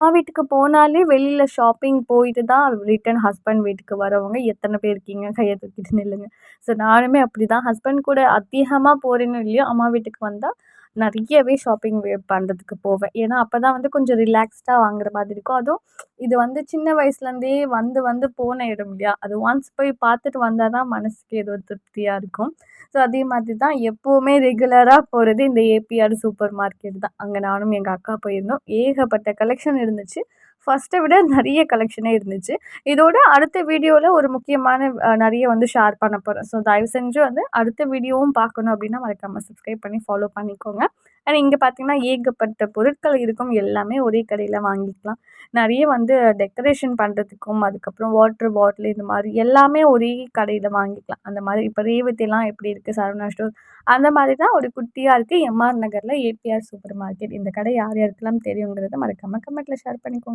அம்மா வீட்டுக்கு போனாலே வெளியில ஷாப்பிங் போயிட்டு தான் ரிட்டர்ன் ஹஸ்பண்ட் வீட்டுக்கு வரவங்க எத்தன பேர் இருக்கீங்க? கைய தூக்கிட்டு நில்லுங்க. ஸோ நானுமே அப்படிதான் ஹஸ்பண்ட் கூட அதிகமா போறேனோ இல்லையோ, அம்மா வீட்டுக்கு வந்தா நெறையவே ஷாப்பிங் பண்றதுக்கு போவேன். ஏன்னா, அப்பதான் வந்து கொஞ்சம் ரிலாக்ஸ்டா வாங்குற மாதிரி இருக்கும். அதுவும் இது வந்து சின்ன வயசுலேருந்தே வந்து வந்து போன இடம் இல்லையா? அது ஒன்ஸ் போய் பார்த்துட்டு வந்தா தான் மனசுக்கு ஏதோ திருப்தியா இருக்கும். ஸோ அதே மாதிரி தான் எப்பவுமே ரெகுலரா போறது இந்த ஏபிஆர் சூப்பர் மார்க்கெட் தான். அங்க நானும் எங்க அக்கா போயிருந்தோம். ஏகப்பட்ட கலெக்ஷன் இருந்துச்சு. ஃபர்ஸ்ட்ட விட நெறைய கலெக்ஷனே இருந்துச்சு. இதோட அடுத்த வீடியோல ஒரு முக்கியமான நெறைய வந்து ஷேர் பண்ண போறேன். ஸோ தயவு செஞ்சு வந்து அடுத்த வீடியோவும் பார்க்கணும் அப்டின்னா மறக்காம சப்ஸ்கிரைப் பண்ணி ஃபாலோ பண்ணிக்கோங்க. அண்ட் இங்க பார்த்தீங்கன்னா, ஏகப்பட்ட பொருட்கள் இருக்கும். எல்லாமே ஒரே கடையில வாங்கிக்கலாம். நெறைய வந்து டெக்கரேஷன் பண்றதுக்கும், அதுக்கப்புறம் வாட்டர் பாட்டில் இந்த மாரி எல்லாமே ஒரே கடையில வாங்கிக்கலாம். அந்த மாதிரி இப்ப ரேவதிலாம் எப்படி இருக்கு சரவணா ஸ்டோர், அந்த மாதிரி தான் ஒரு குட்டியா இருக்கு. எம்ஆர் நகர்ல ஏபிஆர் சூப்பர் மார்க்கெட். இந்த கடை யார் யாருக்கெல்லாம் தெரியுங்கிறத மறக்காம கமெண்ட்ல ஷேர் பண்ணிக்கோங்க.